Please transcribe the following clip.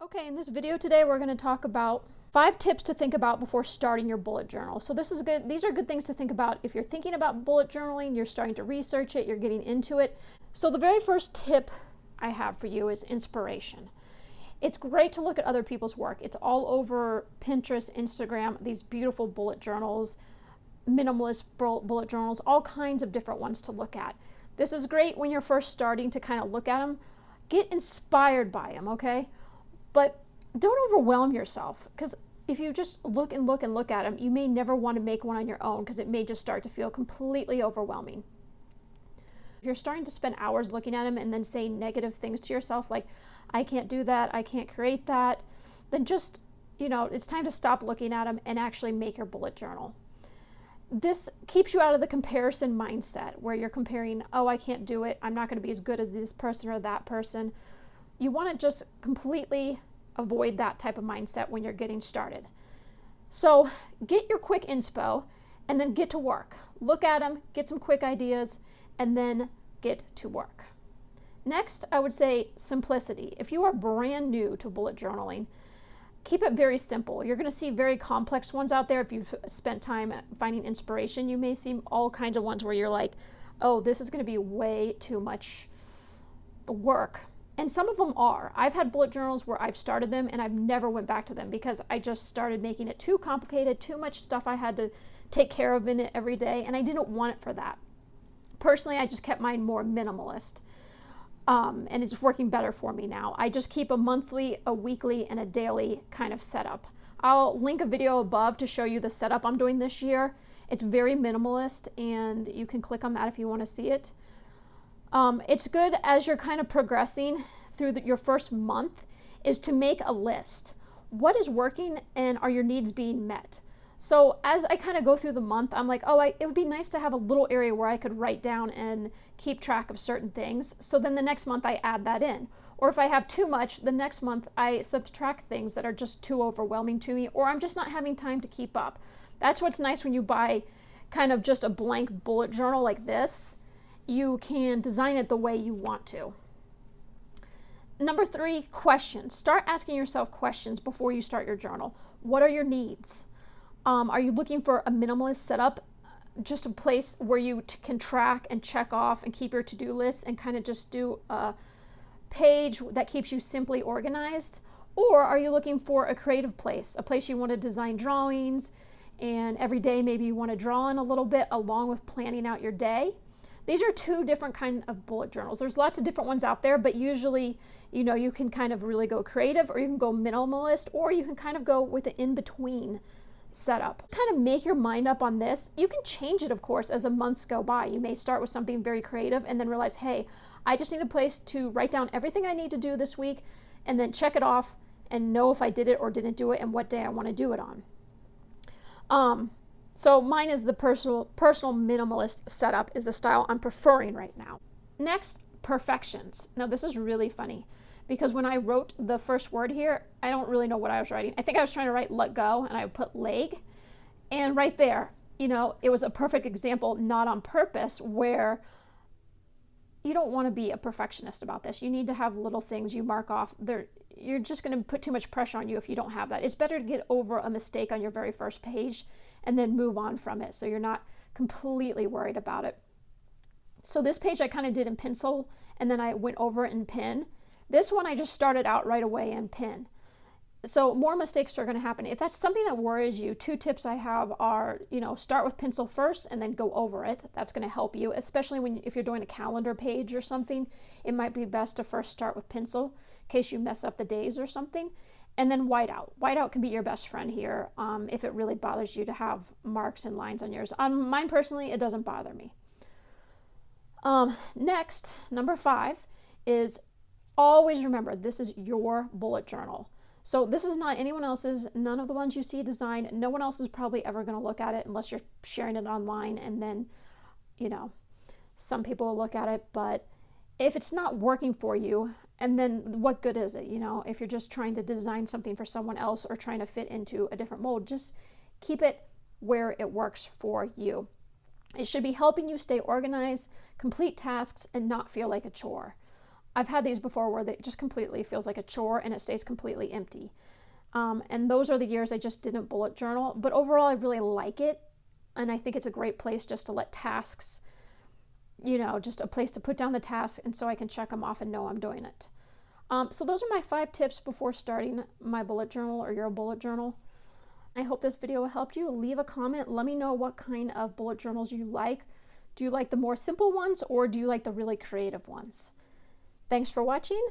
Okay, in this video today, we're going to talk about 5 tips to think about before starting your bullet journal. So this is good. These are good things to think about if you're thinking about bullet journaling, you're starting to research it, you're getting into it. So the very first tip I have for you is inspiration. It's great to look at other people's work. It's all over Pinterest, Instagram, these beautiful bullet journals, minimalist bullet journals, all kinds of different ones to look at. This is great when you're first starting to kind of look at them. Get inspired by them, okay? But don't overwhelm yourself, because if you just look and look and look at them, you may never want to make one on your own because it may just start to feel completely overwhelming. If you're starting to spend hours looking at them and then saying negative things to yourself like, I can't do that, I can't create that, then just, it's time to stop looking at them and actually make your bullet journal. This keeps you out of the comparison mindset where you're comparing, oh, I can't do it, I'm not going to be as good as this person or that person. You want to just completely avoid that type of mindset when you're getting started. So get your quick inspo and then get to work. Look at them, get some quick ideas, and then get to work. Next, I would say simplicity. If you are brand new to bullet journaling, keep it very simple. You're going to see very complex ones out there. If you've spent time finding inspiration, you may see all kinds of ones where you're like, oh, this is going to be way too much work. And some of them are. I've had bullet journals where I've started them and I've never went back to them because I just started making it too complicated, too much stuff I had to take care of in it every day, and I didn't want it for that. Personally, I just kept mine more minimalist, and it's working better for me now. I just keep a monthly, a weekly, and a daily kind of setup. I'll link a video above to show you the setup I'm doing this year. It's very minimalist, and you can click on that if you want to see it. It's good as you're kind of progressing through your first month is to make a list. What is working and are your needs being met? So as I kind of go through the month, I'm like, oh, it would be nice to have a little area where I could write down and keep track of certain things. So then the next month I add that in. Or if I have too much, the next month I subtract things that are just too overwhelming to me, or I'm just not having time to keep up. That's what's nice when you buy kind of just a blank bullet journal like this. You can design it the way you want to. Number 3, questions. Start asking yourself questions before you start your journal. What are your needs? Are you looking for a minimalist setup, just a place where you can track and check off and keep your to-do list and kind of just do a page that keeps you simply organized? Or are you looking for a creative place, a place you want to design drawings, and every day maybe you want to draw in a little bit along with planning out your day? These are 2 different kind of bullet journals. There's lots of different ones out there, but usually, you can kind of really go creative, or you can go minimalist, or you can kind of go with an in-between setup. Kind of make your mind up on this. You can change it, of course, as the months go by. You may start with something very creative and then realize, hey, I just need a place to write down everything I need to do this week and then check it off and know if I did it or didn't do it and what day I want to do it on. So mine is the personal minimalist setup is the style I'm preferring right now. Next, perfections. Now this is really funny because when I wrote the first word here, I don't really know what I was writing. I think I was trying to write let go and I put leg. And right there, it was a perfect example, not on purpose, where you don't want to be a perfectionist about this. You need to have little things you mark off. You're just going to put too much pressure on you if you don't have that. It's better to get over a mistake on your very first page and then move on from it so you're not completely worried about it. So this page I kind of did in pencil and then I went over it in pen. This one I just started out right away in pen. So more mistakes are going to happen. If that's something that worries you, 2 tips I have are, start with pencil first and then go over it. That's going to help you, especially if you're doing a calendar page or something. It might be best to first start with pencil in case you mess up the days or something. And then whiteout. Whiteout can be your best friend here if it really bothers you to have marks and lines on yours. On mine personally, it doesn't bother me. Next, number 5 is always remember this is your bullet journal. So this is not anyone else's, none of the ones you see designed. No one else is probably ever going to look at it unless you're sharing it online and then, some people will look at it. But if it's not working for you, and then what good is it? If you're just trying to design something for someone else or trying to fit into a different mold, just keep it where it works for you. It should be helping you stay organized, complete tasks, and not feel like a chore. I've had these before where it just completely feels like a chore and it stays completely empty. And those are the years I just didn't bullet journal. But overall, I really like it. And I think it's a great place just to let tasks, you know, just a place to put down the tasks and so I can check them off and know I'm doing it. So those are my 5 tips before starting my bullet journal or your bullet journal. I hope this video helped you. Leave a comment. Let me know what kind of bullet journals you like. Do you like the more simple ones or do you like the really creative ones? Thanks for watching.